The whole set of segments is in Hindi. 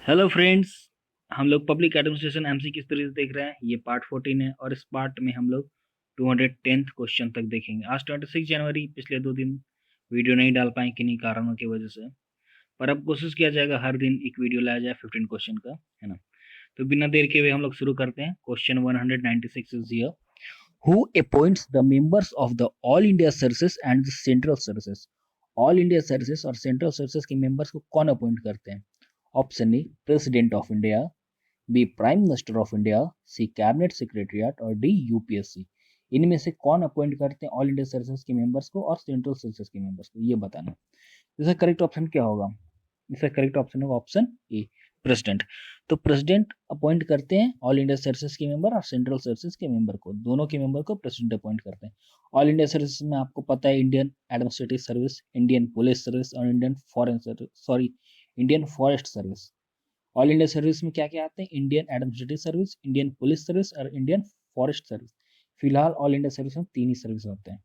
Hello friends. हम लोग पब्लिक एडमिनिस्ट्रेशन एमसी किस तरीके से देख रहे हैं। ये पार्ट 14 है और इस पार्ट में हम लोग 210th क्वेश्चन तक देखेंगे। आज 26 जनवरी, पिछले 2 दिन वीडियो नहीं डाल पाए किन्हीं कारणों की वजह से, पर अब कोशिश किया जाएगा हर दिन एक वीडियो लाया जाए 15 क्वेश्चन का, है ना। तो बिना देर के हुए हम लोग शुरू करते हैं। Question 196 is here. Who appoints the members of the all India services and the central services. ऑल इंडिया सर्विसेज और सेंट्रल सर्विसेज के मेंबर्स को कौन अपॉइंट करते हैं? Option A president of India, B prime minister of India, C cabinet secretariat और डी यूपीएससी। इनमें से कौन अपॉइंट करते हैं ऑल इंडिया सर्विसेज के मेंबर्स को और सेंट्रल सर्विसेज के मेंबर्स को, ये बताना। इसका करेक्ट ऑप्शन क्या होगा? इसका करेक्ट ऑप्शन होगा ऑप्शन ए, प्रेसिडेंट। तो प्रेसिडेंट अपॉइंट करते हैं ऑल इंडिया सर्विसेज के मेंबर और सेंट्रल सर्विसेज के मेंबर को, दोनों के मेंबर को प्रेसिडेंट अपॉइंट करते हैं। ऑल इंडिया सर्विसेज में आपको पता है Indian administrative service, Indian police service और Indian foreign service, sorry, Indian forest service. All India service में क्या क्या आते हैं? Indian administrative service, Indian police service और इंडियन फॉरेस्ट सर्विस। फिलहाल ऑल इंडिया सर्विस में 3 ही सर्विस होते हैं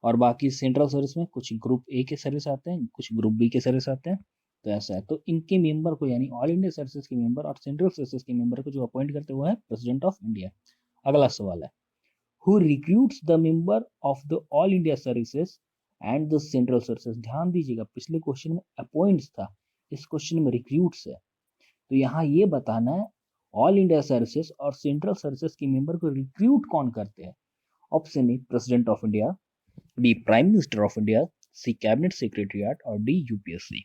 और बाकी सेंट्रल सर्विस में कुछ ग्रुप ए के सर्विस आते हैं, कुछ ग्रुप बी के सर्विस आते हैं। तो ऐसा है, तो इनके मेंबर को यानी ऑल इंडिया सर्विसेज के मेंबर और सेंट्रल सर्विसेज के मेंबर को जो अपॉइंट करते हुए है प्रेसिडेंट ऑफ इंडिया। अगला सवाल है, who recruits the member of the all India services and the central services. ध्यान दीजिएगा, पिछले क्वेश्चन में अपॉइंट्स था, इस क्वेश्चन में रिक्रूट्स है। तो यहाँ ये बताना है ऑल इंडिया सर्विसेज और सेंट्रल सर्विसेज के मेंबर को रिक्रूट कौन करते हैं। Option A president of India, B prime minister of India, C cabinet secretariat और डी यूपीएससी।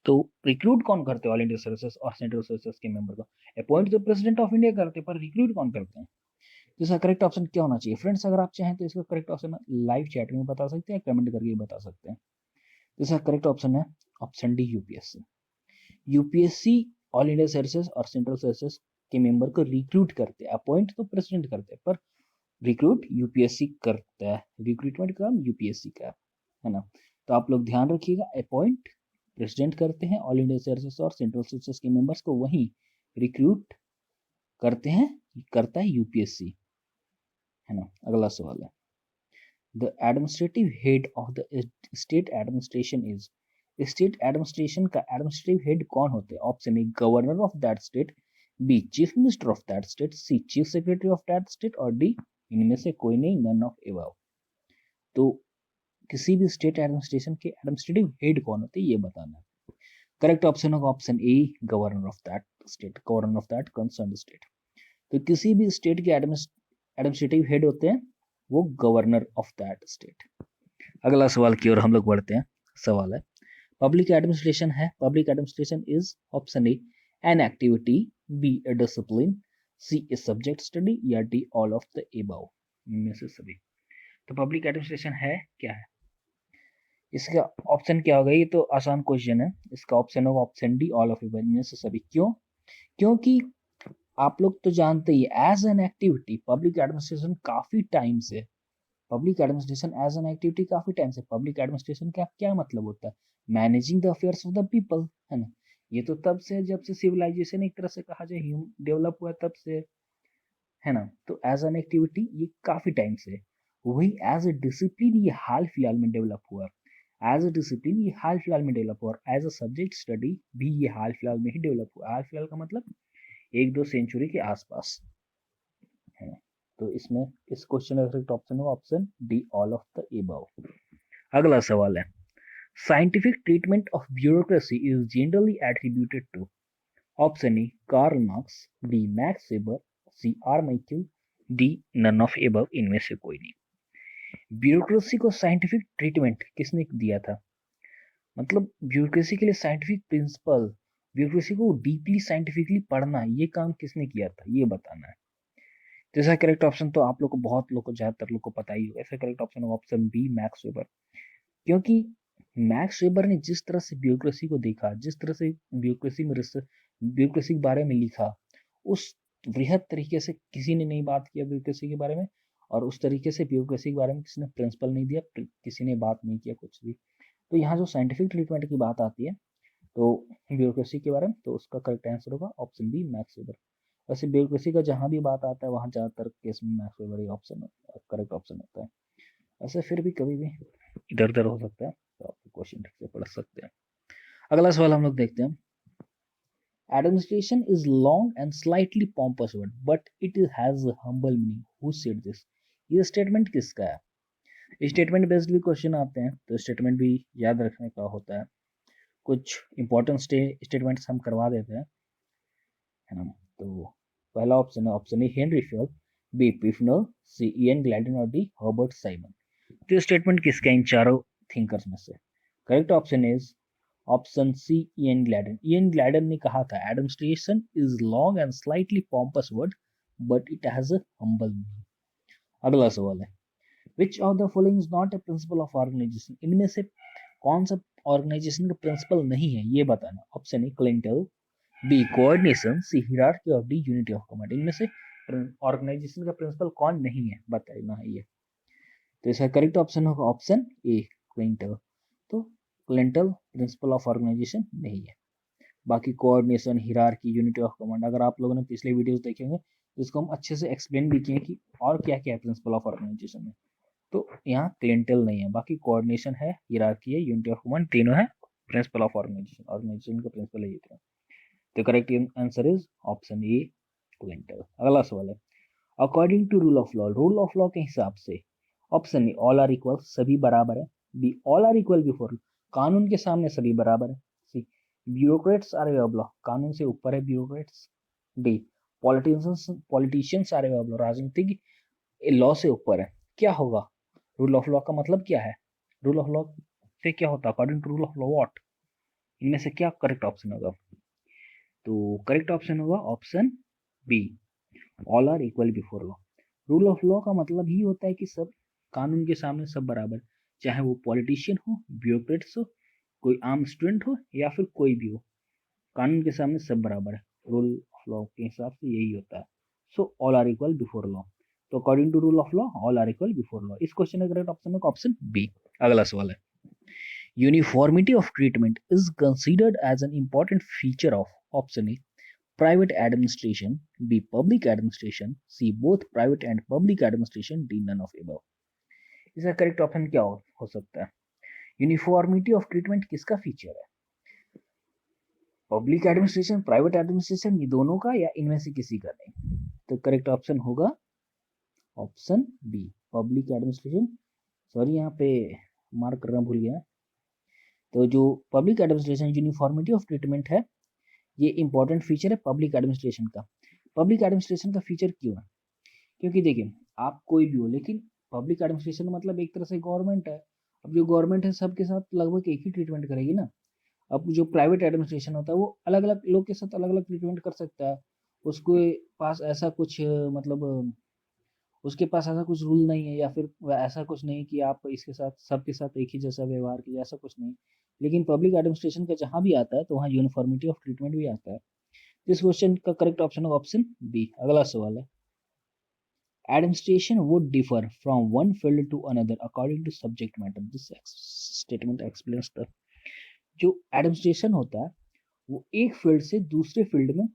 तो रिक्रूट कौन करते हैं ऑल इंडिया सर्विसेज और सेंट्रल सर्विसेज के मेंबर को? अपॉइंट तो प्रेसिडेंट ऑफ इंडिया करते हैं, पर रिक्रूट कौन करते हैं? तो इसका करेक्ट ऑप्शन क्या होना चाहिए फ्रेंड्स? अगर आप चाहें तो इसका करेक्ट ऑप्शन लाइव चैट में बता सकते हैं, कमेंट करके बता सकते हैं। तो इसका करेक्ट ऑप्शन है option D, UPSC. UPSC all India services और सेंट्रल सर्विसेज के मेंबर को रिक्रूट करते हैं, अपॉइंट तो प्रेसिडेंट करते हैं, पर रिक्रूट यूपीएससी करता है। रिक्रूटमेंट का काम यूपीएससी का है ना। तो आप लोग ध्यान रखिएगा, अपॉइंट प्रेसिडेंट करते हैं ऑल इंडिया सर्विसेज और सेंट्रल सर्विसेज के मेंबर्स को, वहीं रिक्रूट करते हैं, करता है यूपीएससी, है ना। अगला सवाल है, the administrative head of the state administration is. State administration का एडमिनिस्ट्रेटिव हेड कौन होते हैं? Option A governor of that state, B chief minister of that state, C chief secretary of that state और डी इनमें से कोई नहीं, नन ऑफ एबव। तो किसी भी स्टेट एडमिनिस्ट्रेशन के एडमिनिस्ट्रेटिव हेड कौन होते हैं ये बताना है। करेक्ट ऑप्शन होगा option A, governor of that state, governor of that concern state. तो किसी भी स्टेट के एडमिनिस्ट्रेटिव हेड होते हैं वो गवर्नर ऑफ दैट स्टेट। अगला सवाल की ओर हम लोग बढ़ते हैं। सवाल है, पब्लिक एडमिनिस्ट्रेशन है, public administration is option A an activity, B a discipline, C a subject study या D all of the above, इनमें से सभी। तो पब्लिक एडमिनिस्ट्रेशन है क्या है? इसका ऑप्शन क्या होगा? ये तो आसान क्वेश्चन है। इसका ऑप्शन होगा ऑप्शन डी, ऑल ऑफ इनमें से सभी। क्यों? क्योंकि आप लोग तो जानते ही, as an activity public administration काफी टाइम से, public administration as an activity काफी टाइम से, पब्लिक एडमिनिस्ट्रेशन का क्या मतलब होता है? Managing the affairs of the people, है ना। ये तो तब से, जब से सिविलाइजेशन एक तरह से कहा जाए डेवलप हुआ तब से, है ना। तो एज एन एक्टिविटी ये काफी टाइम से, वही एज ए डिसिप्लिन ये हाल फिलहाल में डेवलप हुआ। एज ए डिसिप्लिन ये हाल फिलहाल में डेवलप हुआ, और एज अ सब्जेक्ट स्टडी भी ये हाल फिलहाल में ही डेवलप हुआ। हाल फिलहाल का मतलब 1-2 सेंचुरी के आसपास, है ना। तो इसमें इस क्वेश्चन का करेक्ट ऑप्शन होगा option D, all of the above. अगला सवाल है, scientific treatment of bureaucracy is generally attributed to. Option A Karl Marx, B Max Weber, C R Michael, D none of above, इनमें से कोई नहीं। ब्यूरोक्रेसी को साइंटिफिक ट्रीटमेंट किसने दिया था? मतलब ब्यूरोक्रेसी के लिए साइंटिफिक प्रिंसिपल, ब्यूरोक्रेसी को डीपली साइंटिफिकली पढ़ना, ये काम किसने किया था ये बताना है। तो इसका करेक्ट ऑप्शन तो आप लोग को, बहुत लोग को, ज्यादातर लोग को पता ही होगा। इसका करेक्ट ऑप्शन होगा ऑप्शन बी, मैक्स वेबर। क्योंकि मैक्स वेबर ने जिस तरह से ब्यूरोक्रेसी को देखा, जिस तरह से ब्यूरोक्रेसी में ब्यूरोक्रेसी के बारे में लिखा, उस वृहद तरीके से किसी ने नहीं बात किया ब्यूरोक्रेसी के बारे में, और उस तरीके से ब्यूरोक्रेसी के बारे में किसी ने प्रिंसिपल नहीं दिया, किसी ने बात नहीं किया कुछ भी। तो यहाँ जो साइंटिफिक ट्रीटमेंट की बात आती है तो ब्यूरोक्रेसी के बारे में, तो उसका करेक्ट आंसर होगा ऑप्शन बी, मैक्स वेबर। वैसे ब्यूरोक्रेसी का जहां भी बात आता है वहां ज्यादातर केस में मैक्स वेबर ही ऑप्शन करेक्ट ऑप्शन होता है। वैसे फिर भी कभी भी इधर उधर हो सकता है, तो आप क्वेश्चन ठीक से पढ़ सकते हैं। अगला सवाल हम लोग देखते हैं, Administration is long and slightly pompous word, but it has a humble meaning. Who said this? ये स्टेटमेंट किसका है? स्टेटमेंट बेस्ड भी क्वेश्चन आते हैं, तो स्टेटमेंट भी याद रखने का होता है। कुछ इंपॉर्टेंट स्टेटमेंट्स हम करवा देते हैं, है ना। तो पहला ऑप्शन है, option A Henry Fayol, B Pfiffner, C Ian Gladden और डी हर्बर्ट साइमन। तो स्टेटमेंट किसका इन चारों थिंकर्स में से? Correct option is option C Ian Gladden. Ian Gladden ने कहा था administration is long and slightly pompous word but it has a humble meaning. अगला सवाल है, which of the following is not a principle of organisation? इनमें से कौन सा ऑर्गेनाइजेशन का प्रिंसिपल नहीं है, ये बताना। Option A क्लिंटल, B coordination, C hierarchy और डी यूनिटी ऑफ कमांड। इनमें से ऑर्गेनाइजेशन का प्रिंसिपल कौन नहीं है बताना है ये। तो इसका करेक्ट ऑप्शन होगा ऑप्शन ए क्लिंटल। तो क्लिंटल प्रिंसिपल ऑफ ऑर्गेनाइजेशन नहीं है। बाकी coordination, hierarchy, unity of command, अगर आप लोगों ने पिछले वीडियोस देखे होंगे तो इसको हम अच्छे से एक्सप्लेन भी किए कि और क्या क्या है प्रिंसिपल ऑफ ऑर्गेनाइजेशन में। तो यहाँ क्लिंटल नहीं है, बाकी कोऑर्डिनेशन है, हियरार्की है, यूनिटी ऑफ कमांड, तीनों है प्रिंसिपल ऑफ ऑर्गेनाइजेशन। ऑर्गेनाइजेशन का प्रिंसिपल है ये तीनों। तो correct answer is option A क्लिंटल। अगला सवाल है, according to rule of law, rule of law के हिसाब से option A all are equal, सभी बराबर है, B all are equal before, कानून के सामने सभी बराबर है, C bureaucrats are above law, कानून से ऊपर है bureaucrats, D politicians are above law, राजनीतिक लॉ से ऊपर है। क्या होगा रूल ऑफ लॉ का मतलब क्या है? रूल ऑफ लॉ से क्या होता है according to rule of law what? इनमें से क्या करेक्ट ऑप्शन होगा? तो करेक्ट ऑप्शन होगा option B all are equal before law. Rule of law का मतलब ही होता है कि सब कानून के सामने सब बराबर, चाहे वो पॉलिटिशियन हो, ब्यूरोक्रेट्स हो, कोई आम स्टूडेंट हो या फिर कोई भी हो, कानून के सामने सब बराबर है। रूल ऑफ लॉ के हिसाब से यही होता है। So all are equal before law. तो according to rule of law all are equal before law. इस क्वेश्चन का करेक्ट ऑप्शन होगा ऑप्शन बी। अगला सवाल है, uniformity of treatment is considered as an important feature of option A private administration, B public administration, C both private and public administration, D none of above। इसका करेक्ट ऑप्शन क्या हो सकता है? यूनिफॉर्मिटी ऑफ ट्रीटमेंट किसका फीचर है? पब्लिक एडमिनिस्ट्रेशन, प्राइवेट एडमिनिस्ट्रेशन, ये दोनों का या इनमें से किसी का नहीं? तो करेक्ट ऑप्शन होगा option B public administration. Sorry यहाँ पे मार्क करना भूल गया। तो जो public administration uniformity of treatment है, ये इंपॉर्टेंट फीचर है पब्लिक एडमिनिस्ट्रेशन का। पब्लिक एडमिनिस्ट्रेशन का फीचर क्यों है? क्योंकि देखिए आप कोई भी हो, लेकिन पब्लिक एडमिनिस्ट्रेशन मतलब एक तरह से गवर्नमेंट है। अब जो गवर्नमेंट है सबके साथ लगभग एक ही ट्रीटमेंट करेगी ना। अब जो प्राइवेट एडमिनिस्ट्रेशन होता है वो अलग अलग लोग के साथ अलग अलग ट्रीटमेंट कर सकता है। उसके पास ऐसा कुछ मतलब उसके पास ऐसा कुछ रूल नहीं है, या फिर ऐसा कुछ नहीं कि आप इसके साथ सबके साथ एक ही जैसा व्यवहार कीजिए, ऐसा कुछ नहीं। लेकिन पब्लिक एडमिनिस्ट्रेशन का जहां भी आता है तो वहाँ यूनिफॉर्मिटी ऑफ ट्रीटमेंट भी आता है। इस क्वेश्चन का करेक्ट ऑप्शन है ऑप्शन बी। अगला सवाल है, administration would differ from one field to another according to subject matter। This statement explains the जो एडमिनिस्ट्रेशन होता है वो एक फील्ड से दूसरे फील्ड में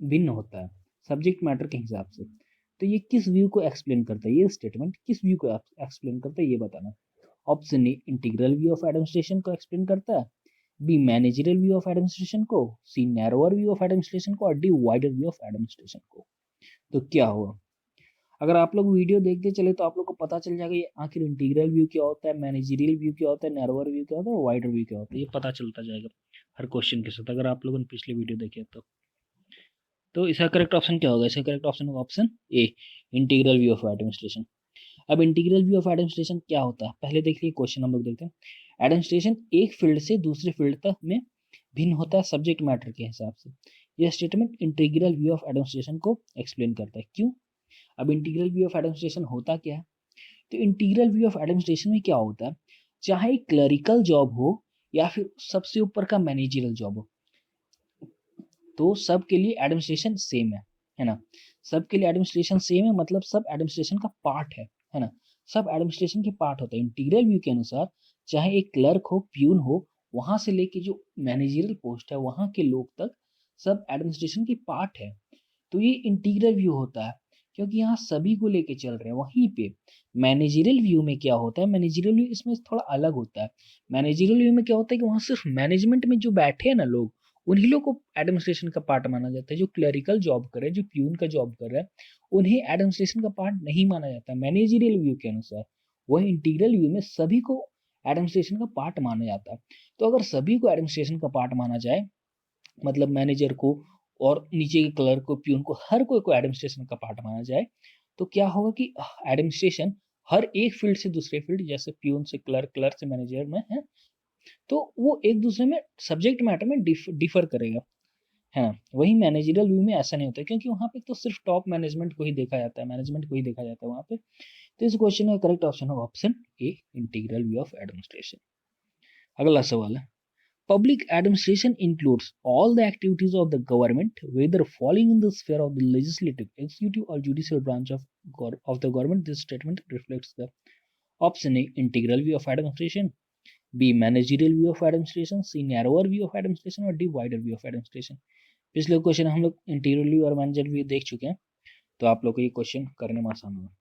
भिन्न होता है सब्जेक्ट मैटर के हिसाब से। तो ये किस व्यू को एक्सप्लेन करता है? ये स्टेटमेंट किस व्यू को एक्सप्लेन करता है ये बताना। Option A integral view of administration को एक्सप्लेन करता है, B managerial view of administration को, C narrower view of administration को और D wider view of administration को। तो क्या होगा? अगर आप लोग वीडियो देखते चले तो आप लोग को पता चल जाएगा ये आखिर इंटीग्रल व्यू क्या होता है, मैनेजरियल व्यू क्या होता है, नैरोअर व्यू क्या होता है और वाइडर व्यू क्या होता है। ये पता चलता जाएगा हर क्वेश्चन के साथ, अगर आप लोगों ने पिछले वीडियो देखे तो इसका करेक्ट ऑप्शन क्या होगा? इसका करेक्ट ऑप्शन होगा option A integral view of administration. अब इंटीग्रल व्यू ऑफ एडमिनिस्ट्रेशन क्या होता है पहले देख लीजिए, क्वेश्चन हम लोग देखते हैं। एडमिनिस्ट्रेशन एक फील्ड से दूसरे फील्ड तक में भिन्न होता है सब्जेक्ट मैटर के हिसाब से। यह statement integral view of administration को एक्सप्लेन करता है। क्यों? अब इंटीग्रल व्यू ऑफ एडमिनिस्ट्रेशन होता क्या है? तो इंटीग्रल व्यू ऑफ एडमिनिस्ट्रेशन में क्या होता है, चाहे क्लरिकल जॉब हो या फिर सबसे ऊपर का मैनेजरियल जॉब हो, तो सबके लिए एडमिनिस्ट्रेशन सेम है ना। सबके लिए एडमिनिस्ट्रेशन सेम है, मतलब सब एडमिनिस्ट्रेशन का पार्ट है ना। सब एडमिनिस्ट्रेशन के पार्ट होता है। इंटीग्रल व्यू के अनुसार चाहे एक क्लर्क हो, प्यून हो, वहां से लेके जो मैनेजरियल पोस्ट है वहां के लोग तक सब एडमिनिस्ट्रेशन के पार्ट है। तो ये इंटीग्रल व्यू होता है क्योंकि यहाँ सभी को लेके चल रहे हैं। वहीं पे मैनेजरियल व्यू में क्या होता है, मैनेजरियल व्यू इसमें थोड़ा अलग होता है। मैनेजरियल व्यू में क्या होता है कि वहाँ सिर्फ मैनेजमेंट में जो बैठे हैं ना लोग उन्हीं लोग को एडमिनिस्ट्रेशन का पार्ट माना जाता है। जो क्लरिकल जॉब कर रहे हैं, जो प्यून का जॉब कर रहा है, उन्हें एडमिनिस्ट्रेशन का पार्ट नहीं माना जाता। मैनेजरियल व्यू के अनुसार वह इंटीग्रल व्यू में सभी को एडमिनिस्ट्रेशन का पार्ट माना जाता है। तो अगर सभी को एडमिनिस्ट्रेशन का पार्ट माना जाए, मतलब मैनेजर को और नीचे के क्लर्क को, प्यून को, हर कोई को एडमिनिस्ट्रेशन का पार्ट माना जाए, तो क्या होगा कि एडमिनिस्ट्रेशन हर एक फील्ड से दूसरे फील्ड, जैसे प्यून से क्लर्क, क्लर्क से मैनेजर में है, तो वो एक दूसरे में सब्जेक्ट मैटर में डिफर करेगा, है ना। वही मैनेजरियल व्यू में ऐसा नहीं होता, क्योंकि वहाँ पे तो सिर्फ टॉप मैनेजमेंट को ही देखा जाता है, मैनेजमेंट को ही देखा जाता है वहाँ पे। तो इस क्वेश्चन का करेक्ट ऑप्शन है option A, integral view of administration. अगला सवाल है, public administration includes all the activities of the government, whether falling in the sphere of the legislative, executive, or judicial branch of the government. This statement reflects the option A, integral view of administration, B, managerial view of administration, C, narrower view of administration, और D, wider view of administration. पिछले क्वेश्चन हम लोग इंटीग्रल व्यू और मैनेजर व्यू देख चुके हैं, तो आप लोग को ये क्वेश्चन करने में आसान होगा।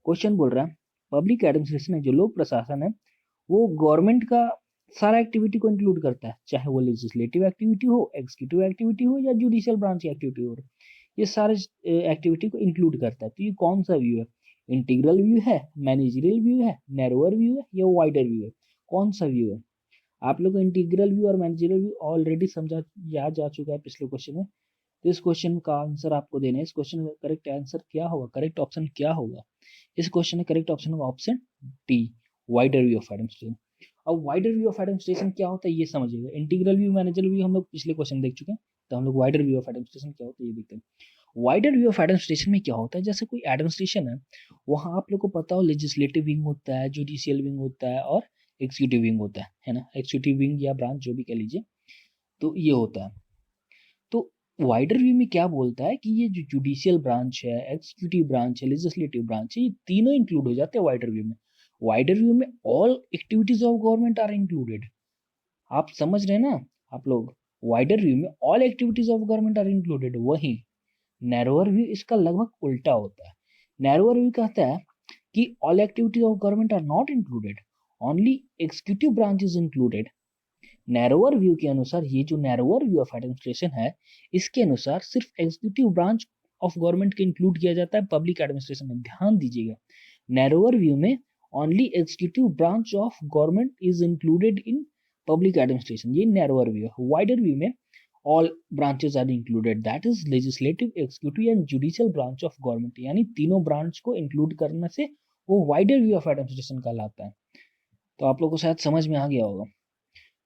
क्वेश्चन बोल रहा है पब्लिक एडमिनिस्ट्रेशन है, जो लोक प्रशासन है, वो गवर्नमेंट का सारा एक्टिविटी को इंक्लूड करता है, चाहे वो लेजिस्लेटिव एक्टिविटी हो, एग्जीक्यूटिव एक्टिविटी हो, या जुडिशियल ब्रांच की एक्टिविटी हो, ये सारे एक्टिविटी को इंक्लूड करता है। तो ये कौन सा व्यू है? इंटीग्रल व्यू है, मैनेजरियल व्यू है, नैरोअर व्यू है, या वाइडर व्यू है? कौन सा व्यू है? आप लोग को इंटीग्रल व्यू और मैनेजरियल व्यू ऑलरेडी समझा, याद जा चुका है पिछले क्वेश्चन में। तो इस क्वेश्चन का आंसर आपको देना है। इस क्वेश्चन का करेक्ट आंसर क्या होगा, करेक्ट ऑप्शन क्या होगा? इस क्वेश्चन का करेक्ट ऑप्शन होगा option D, wider view of administration. अब वाइडर व्यू ऑफ एडमिनिस्ट्रेशन क्या होता है ये समझिएगा। इंटीग्रल व्यू, मैनेजरियल व्यू हम लोग पिछले क्वेश्चन देख चुके हैं, तो हम लोग वाइडर व्यू ऑफ एडमिनिस्ट्रेशन क्या होता है ये देखते हैं। वाइडर व्यू ऑफ एडमिनिस्ट्रेशन में क्या होता है, जैसे कोई एडमिनिस्ट्रेशन है, वहाँ आप लोग को पता हो लेजिस्लेटिव विंग होता है, जुडिशियल विंग होता है, और एग्जीक्यूटिव विंग होता है ना, एग्जीक्यूटिव विंग या ब्रांच जो भी कह लीजिए, तो ये होता है। तो वाइडर व्यू में क्या बोलता है कि ये जो जुडिशियल ब्रांच है, एग्जीक्यूटिव ब्रांच है, लेजिस्लेटिव ब्रांच है, ये तीनों इंक्लूड हो जाते हैं वाइडर व्यू में। वाइडर व्यू में all activities of government are included. आप समझ रहे हैं ना आप लोग? वाइडर व्यू में all activities of government are included. वहीं नैरोअर व्यू इसका लगभग उल्टा होता है। नैरोअर व्यू कहता है कि all activities of government are not included, only executive branch is included. Narrower view के अनुसार, ये जो नैरोअर व्यू ऑफ एडमिनिस्ट्रेशन है, इसके अनुसार सिर्फ एग्जीक्यूटिव ब्रांच ऑफ गवर्नमेंट के इंक्लूड किया जाता है पब्लिक एडमिनिस्ट्रेशन में। ध्यान दीजिएगा, नैरोअर व्यू में only executive branch of government is included in public administration, ये नैरोअर व्यू है। वाइडर व्यू में all branches are included, that is legislative, executive and judicial branch of government, यानी तीनों ब्रांच को इंक्लूड करने से वो वाइडर व्यू ऑफ एडमिनिस्ट्रेशन कहलाता है। तो आप लोग को शायद समझ में आ गया होगा।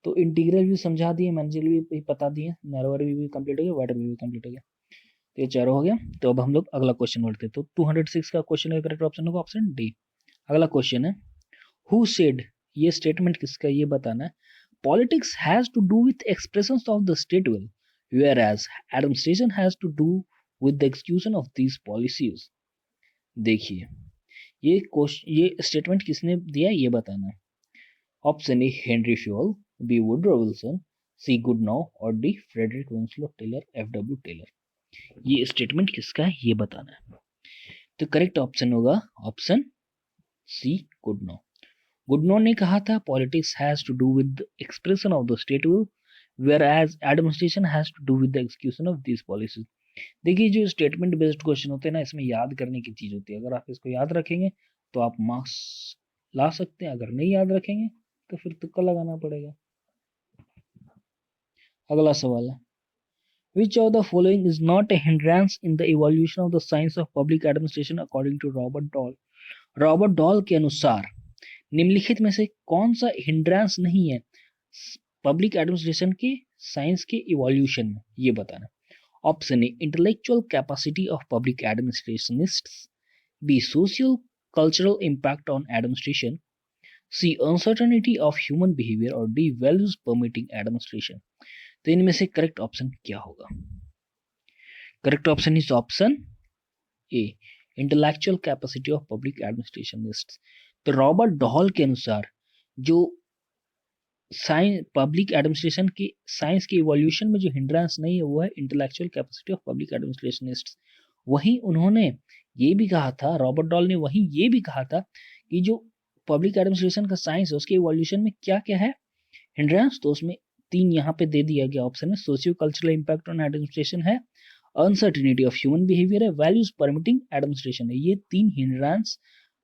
तो इंटीग्रल व्यू समझा दिए, मैनेजरियल व्यू भी बता दिए, नैरोअर व्यू भी कंप्लीट हो गया, वाइडर व्यू भी कंप्लीट हो गया। तो ये चारों हो गया। तो अब हम लोग अगला क्वेश्चन बढ़ते हैं। तो 206 का क्वेश्चन का करेक्ट ऑप्शन होगा ऑप्शन डी। अगला क्वेश्चन है, हु सेड, ये स्टेटमेंट किसका ये बताना है। Politics has to do with expressions of the state will, whereas administration has to do with the execution of these policies. देखिए ये स्टेटमेंट किसने दिया ये बताना है। Option A, Henry Fayol, B, Woodrow Wilson, C, Goodnow, और D, Frederick Winslow Taylor, F W. Taylor. ये स्टेटमेंट किसका है ये बताना है। तो करेक्ट ऑप्शन होगा ऑप्शन सी, गुडनॉ। गुडनॉ ने कहा था politics has to do with expression of the state will, whereas administration has to do with the execution of this policies. देखिए जो स्टेटमेंट बेस्ड क्वेश्चन होते हैं ना, इसमें याद करने की चीज होती है। अगर आप इसको याद रखेंगे तो आप मार्क्स ला सकते हैं, अगर नहीं याद रखेंगे तो फिर तुक्का लगाना पड़ेगा। अगला सवाल है, which of the following is not a hindrance in the evolution of the science of public administration according to Robert doll. Robert Dahl के अनुसार निम्नलिखित में से कौन सा हिंड्रेंस नहीं है पब्लिक एडमिनिस्ट्रेशन के साइंस के इवोल्यूशन में, ये बताना। Option A, intellectual capacity of public administrationists, B, social cultural impact on administration, C, uncertainty of human behaviour, और डी, वैल्यूज परमिटिंग एडमिनिस्ट्रेशन। तो इनमें से करेक्ट ऑप्शन क्या होगा? Correct option is option A, intellectual capacity of public administrationists. तो रॉबर्ट डॉल के अनुसार जो साइंस पब्लिक एडमिनिस्ट्रेशन की साइंस के इवोल्यूशन में जो हिंड्रेंस नहीं है वो है इंटेलेक्चुअल कैपेसिटी ऑफ पब्लिक एडमिनिस्ट्रेशनिस्ट्स। वहीं उन्होंने ये भी कहा था, रॉबर्ट डॉल ने वहीं ये भी कहा था कि जो पब्लिक एडमिनिस्ट्रेशन का साइंस है उसके इवोल्यूशन में क्या क्या है हिंड्रेंस, तो उसमें 3 यहाँ पे दे दिया गया ऑप्शन में, socio cultural impact on administration है, अनसर्टिनिटी ऑफ ह्यूमन बिहेवियर है, वैल्यूज परमिटिंग एडमिनिस्ट्रेशन है। ये 3 हिंड्रेंस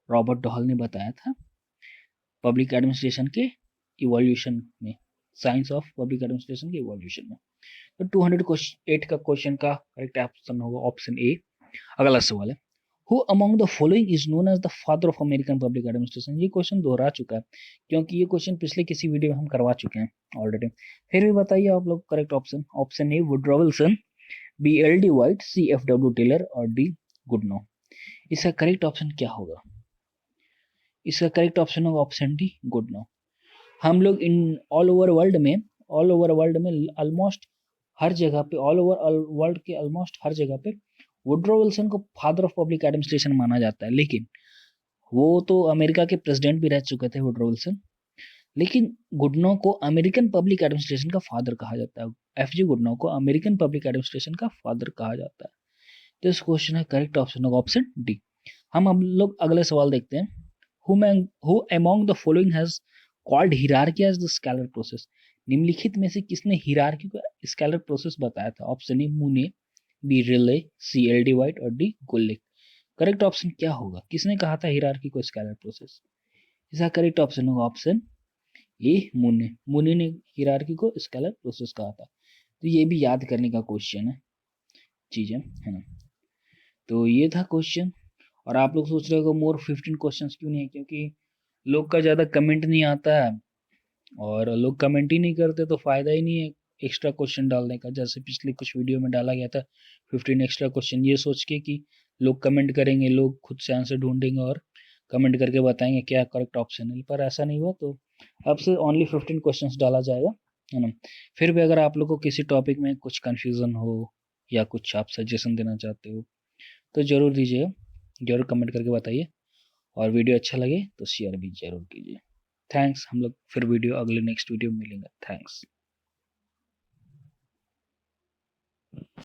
रॉबर्ट डॉहल ने बताया था पब्लिक एडमिनिस्ट्रेशन के इवोल्यूशन में, साइंस ऑफ पब्लिक एडमिनिस्ट्रेशन के इवोल्यूशन में। तो 208 का क्वेश्चन का करेक्ट ऑप्शन होगा ऑप्शन ए। अगला सवाल है, who among the following is known as the father of American public administration. ये क्वेश्चन दोहरा चुका है क्योंकि ये क्वेश्चन पिछले किसी वीडियो में हम करवा चुके हैं ऑलरेडी। फिर भी बताइए आप लोग correct option. Option A Woodrow Wilson, B L D White, C F W Taylor और डी गुडनो। इसका करेक्ट ऑप्शन क्या होगा? इसका करेक्ट ऑप्शन होगा ऑप्शन डी गुडनो। हम लोग इन ऑल ओवर वर्ल्ड में ऑलमोस्ट हर जगह पे, ऑल ओवर वर्ल्ड के ऑलमोस्ट हर जगह पे वुडरो विल्सन को फादर ऑफ पब्लिक एडमिनिस्ट्रेशन माना जाता है, लेकिन वो तो अमेरिका के प्रेसिडेंट भी रह चुके थे वुडरो विल्सन। लेकिन गुडनो को अमेरिकन पब्लिक एडमिनिस्ट्रेशन का फादर कहा जाता है। एफजी गुडनो को अमेरिकन पब्लिक एडमिनिस्ट्रेशन का फादर कहा जाता है। तो इस क्वेश्चन का करेक्ट ऑप्शन होगा ऑप्शन डी। हम लोग अगले सवाल देखते हैं, who among the following has called hierarchy as the scalar process। निम्नलिखित में से किसने हिरार्की को स्केलर प्रोसेस बताया था? Option A Mooney, B Reiley, C L D White और डी गुल्लिक। करेक्ट ऑप्शन क्या होगा? किसने कहा था हिरार्की को स्केलर प्रोसेस? इसका करेक्ट ऑप्शन होगा ऑप्शन ए मूने। मूने ने हिरार्की को स्केलर प्रोसेस कहा था। तो ये भी याद करने का क्वेश्चन है, चीजें है ना। तो ये था क्वेश्चन। और आप लोग सोच रहे हो मोर 15 क्वेश्चंस क्यों नहीं है? क्योंकि लोग का ज़्यादा कमेंट नहीं आता है और लोग कमेंट ही नहीं करते तो फ़ायदा ही नहीं है एक्स्ट्रा क्वेश्चन डालने का। जैसे पिछले कुछ वीडियो में डाला गया था 15 एक्स्ट्रा क्वेश्चन, ये सोच के कि लोग कमेंट करेंगे, लोग खुद से आंसर ढूंढेंगे और कमेंट करके बताएंगे क्या करेक्ट ऑप्शन है, पर ऐसा नहीं हुआ। तो अब से ओनली 15 क्वेश्चन डाला जाएगा, है ना। फिर भी अगर आप लोग को किसी टॉपिक में कुछ कन्फ्यूज़न हो या कुछ आप सजेशन देना चाहते हो तो ज़रूर दीजिएगा, ज़रूर कमेंट करके बताइए। और वीडियो अच्छा लगे तो शेयर भी जरूर कीजिए। थैंक्स। हम लोग फिर वीडियो अगले नेक्स्ट वीडियो में मिलेंगे। थैंक्स।